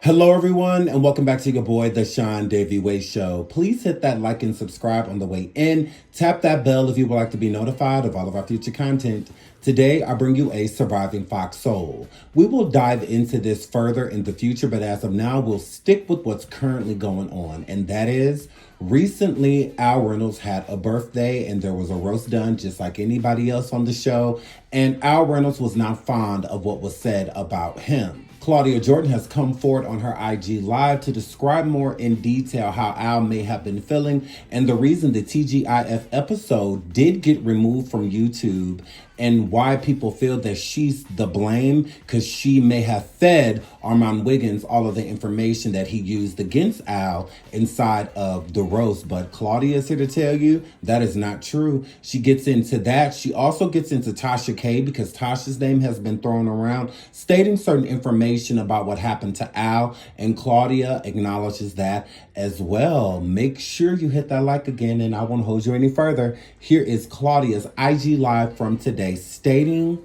Hello, everyone, and welcome back to your boy, the SeanDavieWay Show. Please hit that like and subscribe on the way in. Tap that bell if you would like to be notified of all of our future content. Today, I bring you a Surviving Fox Soul. We will dive into this further in the future, but as of now, we'll stick with what's currently going on, and that is recently, Al Reynolds had a birthday and there was a roast done just like anybody else on the show. And Al Reynolds was not fond of what was said about him. Claudia Jordan has come forward on her IG Live to describe more in detail how Al may have been feeling and the reason the TGIF episode did get removed from YouTube and why people feel that she's the blame because she may have fed Armand Wiggins all of the information that he used against Al inside of the roast. But Claudia is here to tell you that is not true. She gets into that. She also gets into Tasha K because Tasha's name has been thrown around, stating certain information about what happened to Al, and Claudia acknowledges that as well. Make sure you hit that like again, and I won't hold you any further. Here is Claudia's IG Live from today, stating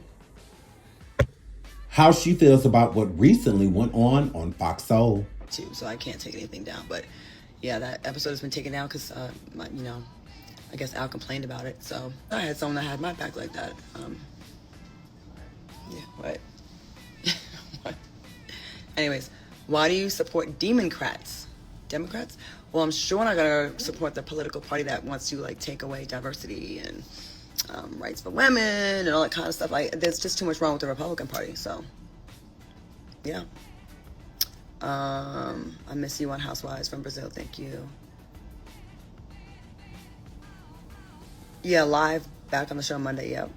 how she feels about what recently went on Fox Soul. So I can't take anything down, but yeah, that episode has been taken down because, I guess Al complained about it. So I had someone that had my back like that. What? What? Anyways, why do you support Democrats? Well, I'm sure not gonna support the political party that wants to take away diversity and rights for women and all that kind of stuff. There's just too much wrong with the Republican Party. So, yeah. I miss you on Housewives from Brazil. Thank you. Yeah, live back on the show Monday. Yep.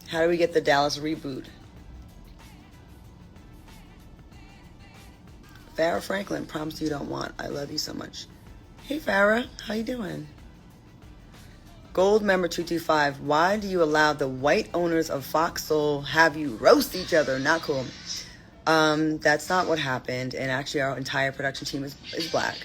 How do we get the Dallas reboot? Farrah Franklin, promise you don't want. I love you so much. Hey Farrah, how you doing? Gold member 225, why do you allow the white owners of Fox Soul have you roast each other? Not cool. That's not what happened. And actually our entire production team is black.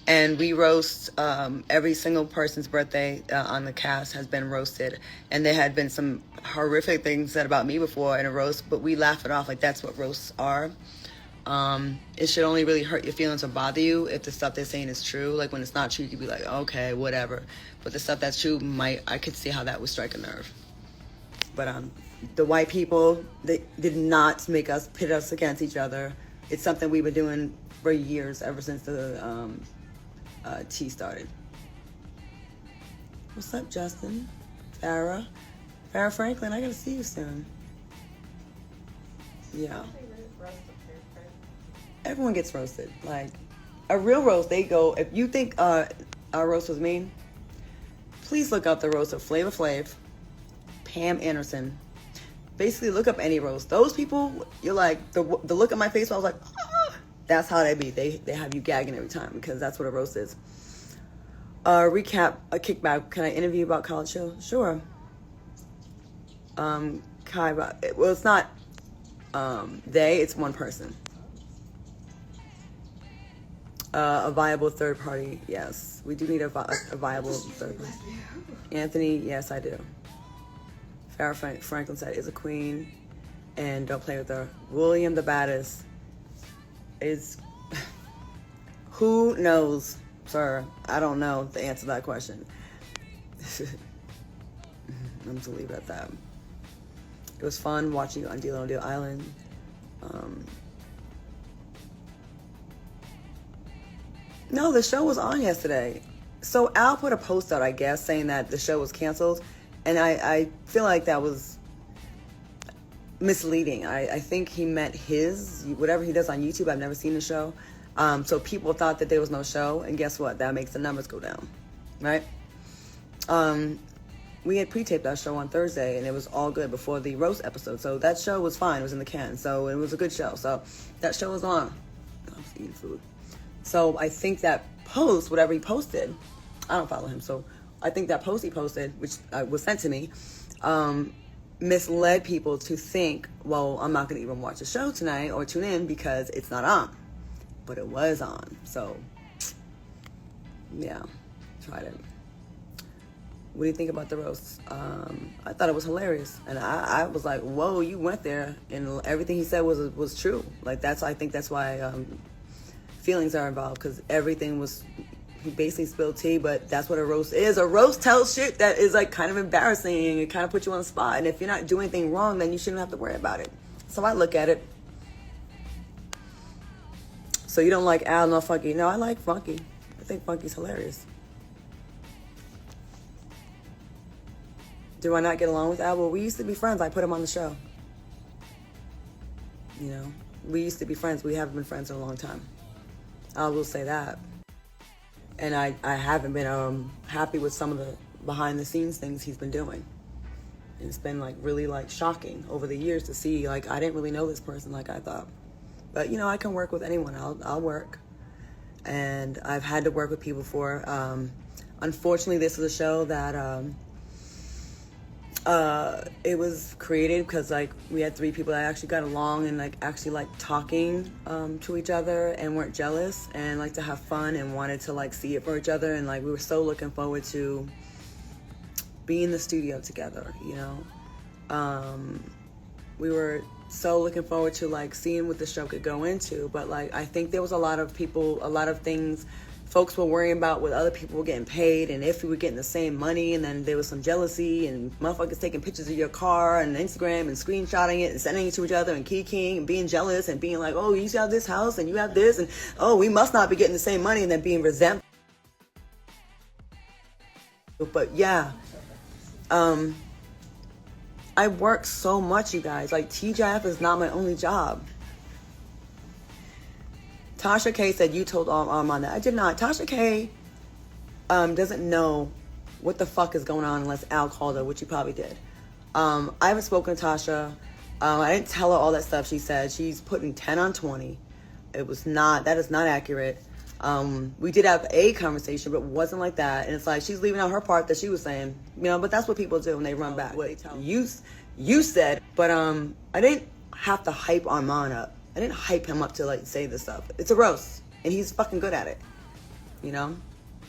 And we roast every single person's birthday on the cast has been roasted. And there had been some horrific things said about me before in a roast, but we laugh it off like that's what roasts are. It should only really hurt your feelings or bother you if the stuff they're saying is true. Like when it's not true, you could be like, okay, whatever. But the stuff that's true, I could see how that would strike a nerve. But the white people, they did not make us pit us against each other. It's something we've been doing for years, ever since the tea started. What's up, Justin? Farrah Franklin, I gotta see you soon. Yeah. Everyone gets roasted. Like a real roast, they go. If you think our roast was mean, please look up the roast of Flavor Flav, Pam Anderson. Basically, look up any roast. Those people, you're like the look at my face. I was like, ah! That's how they be. They have you gagging every time because that's what a roast is. Recap, a kickback. Can I interview you about college show? Sure. Kai, well, it's not it's one person. A viable third party, yes. We do need a viable third party. Anthony, yes, I do. Farrah Franklin said, is a queen, and don't play with her. William the Baddest is, who knows, sir? I don't know the answer to that question. I'm just gonna leave it at that. It was fun watching you on Deal on Deal Island. No, the show was on yesterday. So Al put a post out, I guess, saying that the show was canceled. And I feel like that was misleading. I think he meant whatever he does on YouTube. I've never seen the show. So people thought that there was no show. And guess what? That makes the numbers go down. Right? We had pre-taped that show on Thursday, and it was all good before the roast episode. So that show was fine. It was in the can. So it was a good show. So that show was on. I was eating food. So I think that post, whatever he posted, I don't follow him, so I think that post he posted, which was sent to me, misled people to think, well, I'm not going to even watch the show tonight or tune in because it's not on. But it was on. So, yeah, tried it. what do you think about the roast? I thought it was hilarious, and I was like, whoa, you went there, and everything he said was true. Like I think that's why feelings are involved, because everything was, he basically spilled tea, but that's what a roast is. A roast tells shit that is like kind of embarrassing, and it kind of puts you on the spot. And if you're not doing anything wrong, then you shouldn't have to worry about it. So I look at it. So you don't like Al nor Funky? No, I like Funky. I think Funky's hilarious. Do I not get along with Al? Well, we used to be friends. I put him on the show. You know, we used to be friends. We haven't been friends in a long time. I will say that. And I haven't been happy with some of the behind the scenes things he's been doing. And it's been like really like shocking over the years to see, like, I didn't really know this person like I thought. But you know, I can work with anyone. I'll work. And I've had to work with people before. Unfortunately, this is a show that it was created because like we had 3 people that actually got along and like actually like talking to each other and weren't jealous and like to have fun and wanted to like see it for each other, and like we were so looking forward to being in the studio together, you know. We were so looking forward to like seeing what the show could go into, but like I think there was a lot of things folks were worrying about what other people were getting paid and if we were getting the same money, and then there was some jealousy and motherfuckers taking pictures of your car and Instagram and screenshotting it and sending it to each other and keying and being jealous and being like, oh, you have this house and you have this, and oh, we must not be getting the same money, and then being resentful. But yeah, I work so much, you guys. Like, TGIF is not my only job. Tasha K said you told Armand that. I did not. Tasha K doesn't know what the fuck is going on unless Al called her, which he probably did. I haven't spoken to Tasha. I didn't tell her all that stuff she said. She's putting 10 on 20. That is not accurate. We did have a conversation, but it wasn't like that. And it's like she's leaving out her part that she was saying, you know, but that's what people do when they run back. What you said, but I didn't have to hype Armand up. I didn't hype him up to like say this stuff. It's a roast, and he's fucking good at it. You know?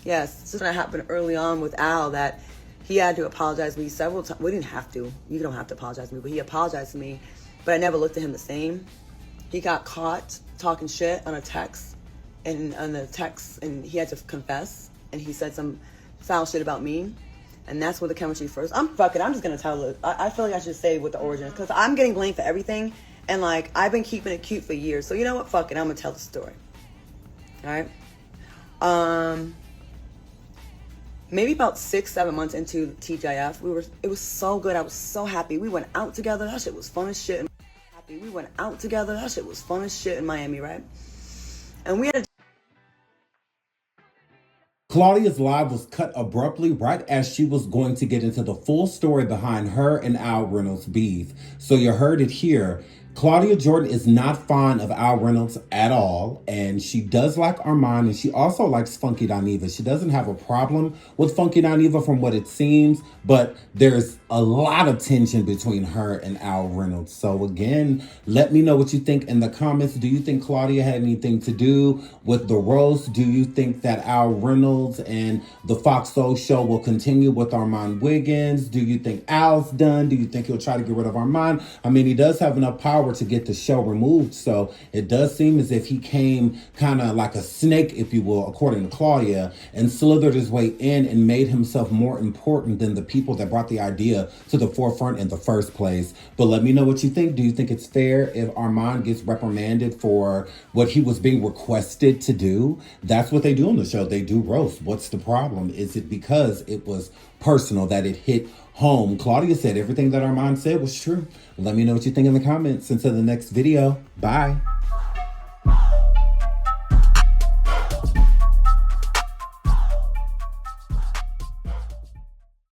Yes, this is what happened early on with Al, that he had to apologize to me several times. We didn't have to. You don't have to apologize to me, but he apologized to me. But I never looked at him the same. He got caught talking shit on a text, and and he had to confess, and he said some foul shit about me. And that's where the chemistry first. I'm just gonna tell it. I feel like I should say what the origin is, because I'm getting blamed for everything. And like, I've been keeping it cute for years. So you know what? Fuck it. I'm going to tell the story. All right. Maybe about 6-7 months into TGIF, it was so good. I was so happy. We went out together. That shit was fun as shit. We went out together. That shit was fun as shit in Miami, right? And we had a Claudia's live was cut abruptly right as she was going to get into the full story behind her and Al Reynolds' beef. So you heard it here. Claudia Jordan is not fond of Al Reynolds at all, and she does like Armand, and she also likes Funky Dineva. She doesn't have a problem with Funky Dineva from what it seems, but there's a lot of tension between her and Al Reynolds. So again, let me know what you think in the comments. Do you think Claudia had anything to do with the roast? Do you think that Al Reynolds and the Fox Soul show will continue with Armand Wiggins? Do you think Al's done? Do you think he'll try to get rid of Armand? I mean, he does have enough power to get the show removed, so it does seem as if he came kind of like a snake, if you will, according to Claudia, and slithered his way in and made himself more important than the people that brought the idea to the forefront in the first place. But let me know what you think. Do you think it's fair if Armand gets reprimanded for what he was being requested to do? That's what they do on the show. They do roast. What's the problem? Is it because it was personal that it hit home? Claudia said everything that Armand said was true. Let me know what you think in the comments. Until the next video, bye.